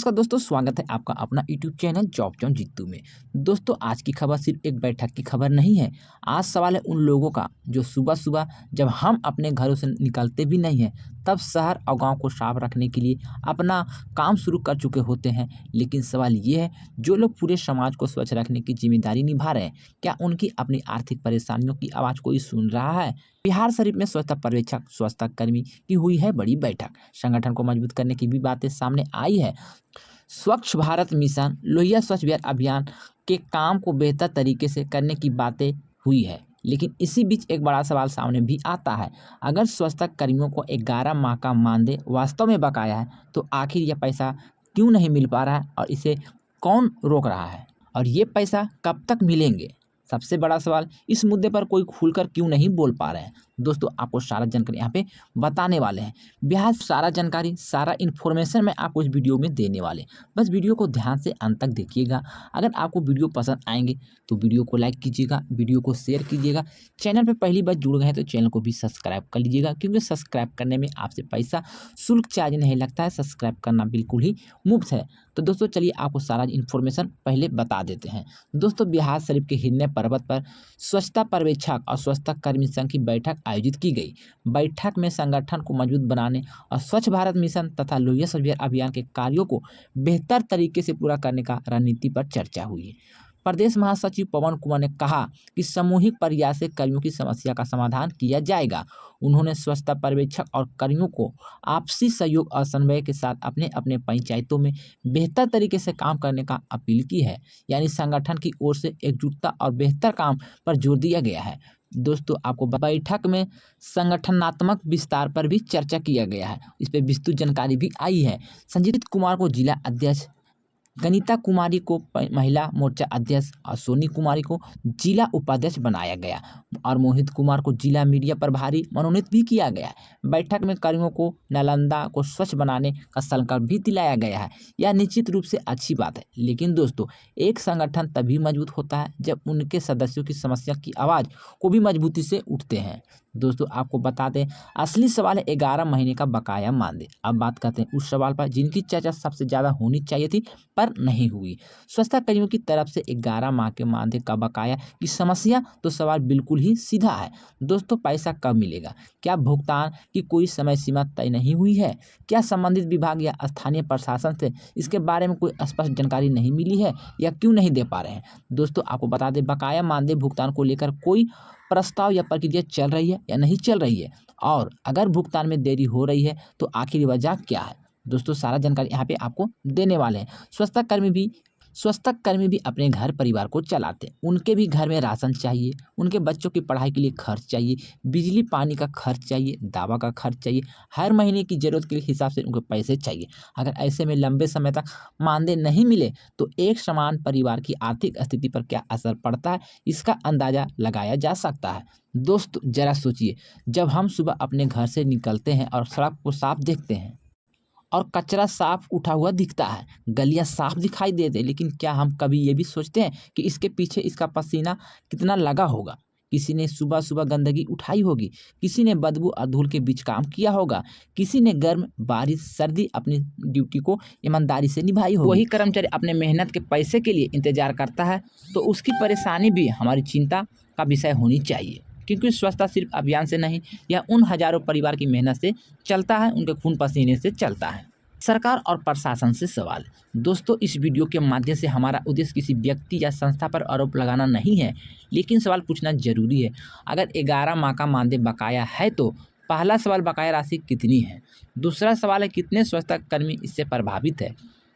नमस्कार दोस्तों, स्वागत है आपका अपना YouTube channel job John Jeetu में। दोस्तों, आज की खबर सिर्फ एक बैठक की खबर नहीं है। आज सवाल है उन लोगों का जो सुबह सुबह जब हम अपने घरों से निकलते भी नहीं हैं, तब शहर और गांव को साफ रखने के लिए अपना काम शुरू कर चुके होते हैं। लेकिन सवाल ये है, जो लोग पूरे समाज को स्वच्छ रखने की जिम्मेदारी निभा रहे हैं, क्या उनकी अपनी आर्थिक परेशानियों की आवाज़ कोई सुन रहा है? बिहार शरीफ में स्वच्छता पर्यवेक्षक स्वच्छता कर्मी की हुई है बड़ी बैठक। संगठन को मजबूत करने की भी बातें सामने आई है। स्वच्छ भारत मिशन, लोहिया स्वच्छ बिहार अभियान के काम को बेहतर तरीके से करने की बातें हुई है। लेकिन इसी बीच एक बड़ा सवाल सामने भी आता है। अगर स्वच्छता कर्मियों को 11 माह का मानदेय वास्तव में बकाया है, तो आखिर यह पैसा क्यों नहीं मिल पा रहा है और इसे कौन रोक रहा है? और ये पैसा कब तक मिलेंगे? सबसे बड़ा सवाल, इस मुद्दे पर कोई खुलकर क्यों नहीं बोल पा रहे हैं? दोस्तों, आपको सारा जानकारी यहाँ पे बताने वाले हैं। बिहार सारा जानकारी, सारा इन्फॉर्मेशन मैं आपको इस वीडियो में देने वाले हैं। बस वीडियो को ध्यान से अंत तक देखिएगा। अगर आपको वीडियो पसंद आएंगे तो वीडियो को लाइक कीजिएगा, वीडियो को शेयर कीजिएगा। चैनल पर पहली बार जुड़ गए हैं तो चैनल को भी सब्सक्राइब कर लीजिएगा, क्योंकि सब्सक्राइब करने में आपसे पैसा शुल्क चार्ज नहीं लगता है। सब्सक्राइब करना बिल्कुल ही मुफ्त है। तो दोस्तों, चलिए आपको सारा इन्फॉर्मेशन पहले बता देते हैं। दोस्तों, बिहार शरीफ के हिरने पर्वत पर स्वच्छता पर्यवेक्षक और स्वच्छता कर्मी संघ की बैठक आयोजित की गई। बैठक में संगठन को मजबूत बनाने और स्वच्छ भारत मिशन तथा लोहिया स्वच्छ बिहार अभियान के कार्यों को बेहतर तरीके से पूरा करने का रणनीति पर चर्चा हुई। प्रदेश महासचिव पवन कुमार ने कहा कि सामूहिक प्रयास से कर्मियों की समस्या का समाधान किया जाएगा। उन्होंने स्वच्छता पर्यवेक्षक और कर्मियों को आपसी सहयोग और समन्वय के साथ अपने अपने पंचायतों में बेहतर तरीके से काम करने का अपील की है। यानी संगठन की ओर से एकजुटता और बेहतर काम पर जोर दिया गया है। दोस्तों, आपको बैठक में संगठनात्मक विस्तार पर भी चर्चा किया गया है। इस पर विस्तृत जानकारी भी आई है। संजीत कुमार को जिला अध्यक्ष, गनीता कुमारी को महिला मोर्चा अध्यक्ष और सोनी कुमारी को जिला उपाध्यक्ष बनाया गया और मोहित कुमार को जिला मीडिया प्रभारी मनोनीत भी किया गया। बैठक में कर्मियों को नालंदा को स्वच्छ बनाने का संकल्प भी दिलाया गया है। यह निश्चित रूप से अच्छी बात है। लेकिन दोस्तों, एक संगठन तभी मजबूत होता है जब उनके सदस्यों की समस्या की आवाज़ को भी मजबूती से उठते हैं। दोस्तों, आपको बता दें, असली सवाल है 11 महीने का बकाया मानदेय। अब बात करते हैं उस सवाल पर जिनकी चर्चा सबसे ज़्यादा होनी चाहिए थी पर नहीं हुई। स्वच्छता कर्मियों की तरफ से 11 माह के मानदेय का बकाया की समस्या। तो सवाल बिल्कुल ही सीधा है। दोस्तों, पैसा कब मिलेगा? क्या भुगतान की कोई समय सीमा तय नहीं हुई है? क्या संबंधित विभाग या स्थानीय प्रशासन से इसके बारे में कोई स्पष्ट जानकारी नहीं मिली है या क्यों नहीं दे पा रहे हैं? दोस्तों, आपको बता दें, बकाया मानदेय भुगतान को लेकर कोई प्रस्ताव या प्रक्रिया चल रही है या नहीं चल रही है, और अगर भुगतान में देरी हो रही है तो आखिर वजह क्या है? दोस्तों, सारा जानकारी यहाँ पे आपको देने वाले हैं। स्वच्छता कर्मी भी अपने घर परिवार को चलाते हैं। उनके भी घर में राशन चाहिए, उनके बच्चों की पढ़ाई के लिए खर्च चाहिए, बिजली पानी का खर्च चाहिए, दवा का खर्च चाहिए। हर महीने की ज़रूरत के हिसाब से उनको पैसे चाहिए। अगर ऐसे में लंबे समय तक मानदेय नहीं मिले तो एक समान परिवार की आर्थिक स्थिति पर क्या असर पड़ता है, इसका अंदाज़ा लगाया जा सकता है। दोस्तों, ज़रा सोचिए, जब हम सुबह अपने घर से निकलते हैं और सड़क को साफ देखते हैं और कचरा साफ उठा हुआ दिखता है, गलियां साफ दिखाई देते, लेकिन क्या हम कभी ये भी सोचते हैं कि इसके पीछे इसका पसीना कितना लगा होगा? किसी ने सुबह सुबह गंदगी उठाई होगी, किसी ने बदबू और धूल के बीच काम किया होगा, किसी ने गर्म बारिश सर्दी अपनी ड्यूटी को ईमानदारी से निभाई होगी। वही कर्मचारी अपने मेहनत के पैसे के लिए इंतजार करता है, तो उसकी परेशानी भी हमारी चिंता का विषय होनी चाहिए। क्योंकि स्वच्छता सिर्फ अभियान से नहीं, यह उन हजारों परिवार की मेहनत से चलता है, उनके खून पसीने से चलता है। सरकार और प्रशासन से सवाल। दोस्तों, इस वीडियो के माध्यम से हमारा उद्देश्य किसी व्यक्ति या संस्था पर आरोप लगाना नहीं है, लेकिन सवाल पूछना जरूरी है। अगर 11 माह का मानदेय बकाया है तो पहला सवाल, बकाया राशि कितनी है? दूसरा सवाल है, कितने स्वच्छता कर्मी इससे प्रभावित है?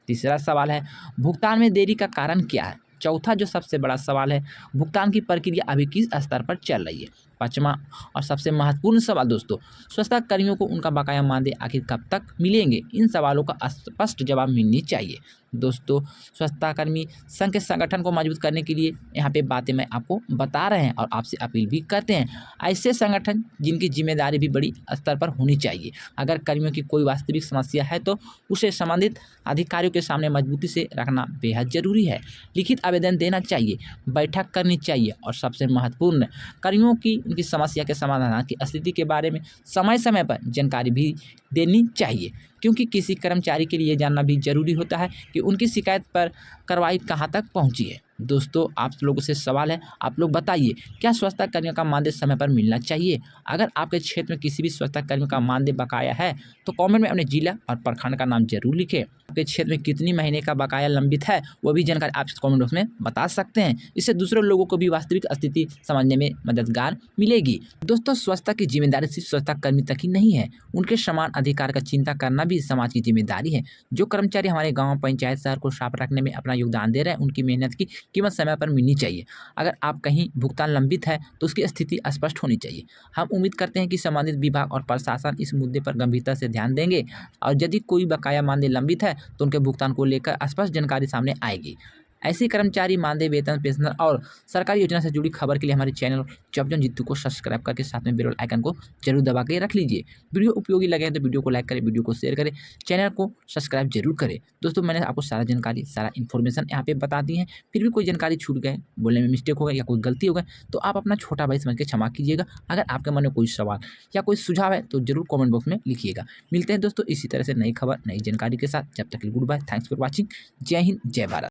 तीसरा सवाल है, भुगतान में देरी का कारण क्या है? चौथा जो सबसे बड़ा सवाल है, भुगतान की प्रक्रिया अभी किस स्तर पर चल रही है? पाँचवां और सबसे महत्वपूर्ण सवाल दोस्तों, स्वच्छता कर्मियों को उनका बकाया मानदेय आखिर कब तक मिलेंगे? इन सवालों का स्पष्ट जवाब मिलनी चाहिए। दोस्तों, स्वच्छता कर्मी संघ के संगठन को मजबूत करने के लिए यहाँ पे बातें मैं आपको बता रहे हैं और आपसे अपील भी करते हैं। ऐसे संगठन जिनकी जिम्मेदारी भी बड़ी स्तर पर होनी चाहिए। अगर कर्मियों की कोई वास्तविक समस्या है तो उसे संबंधित अधिकारियों के सामने मजबूती से रखना बेहद जरूरी है। लिखित आवेदन देना चाहिए, बैठक करनी चाहिए और सबसे महत्वपूर्ण, कर्मियों की उनकी समस्या के समाधान की स्थिति के बारे में समय समय पर जानकारी भी देनी चाहिए। क्योंकि किसी कर्मचारी के लिए जानना भी ज़रूरी होता है कि उनकी शिकायत पर कार्रवाई कहाँ तक पहुँची है। दोस्तों, आप लोगों से सवाल है, आप लोग बताइए, क्या स्वच्छता कर्मियों का मानदेय समय पर मिलना चाहिए? अगर आपके क्षेत्र में किसी भी स्वच्छता कर्मी का मानदेय बकाया है तो कमेंट में अपने जिला और प्रखंड का नाम जरूर लिखें। आपके क्षेत्र में कितनी महीने का बकाया लंबित है वो भी जानकारी आप कमेंट बॉक्स में बता सकते हैं। इससे दूसरे लोगों को भी वास्तविक स्थिति समझने में मददगार मिलेगी। दोस्तों, स्वच्छता की जिम्मेदारी सिर्फ स्वच्छता कर्मी तक ही नहीं है, उनके समान अधिकार का चिंता करना भी समाज की जिम्मेदारी है। जो कर्मचारी हमारे गाँव, पंचायत, शहर को साफ रखने में अपना योगदान दे रहे हैं, उनकी मेहनत की कीमत समय पर मिलनी चाहिए। अगर आप कहीं भुगतान लंबित है तो उसकी स्थिति स्पष्ट होनी चाहिए। हम उम्मीद करते हैं कि संबंधित विभाग और प्रशासन इस मुद्दे पर गंभीरता से ध्यान देंगे और यदि कोई बकाया मानदेय लंबित है तो उनके भुगतान को लेकर स्पष्ट जानकारी सामने आएगी। ऐसे कर्मचारी मानदेय, वेतन, पेंशन और सरकारी योजना से जुड़ी खबर के लिए हमारे चैनल चौपजन जीतू को सब्सक्राइब करके साथ में बेल आइकन को जरूर दबा के रख लीजिए। वीडियो उपयोगी लगे हैं तो वीडियो को लाइक करें, वीडियो को शेयर करें, चैनल को सब्सक्राइब जरूर करें। दोस्तों, मैंने आपको सारा जानकारी, सारा इन्फॉर्मेशन यहाँ पे बता दी है। फिर भी कोई जानकारी छूट गए, बोलने में मिस्टेक हो गया या कोई गलती हो गई तो आप अपना छोटा भाई समझ के क्षमा कीजिएगा। अगर आपके मन में कोई सवाल या कोई सुझाव है तो जरूर कमेंट बॉक्स में लिखिएगा। मिलते हैं दोस्तों इसी तरह से नई खबर, नई जानकारी के साथ। जब तक good bye, thanks for watching. जय हिंद, जय भारत।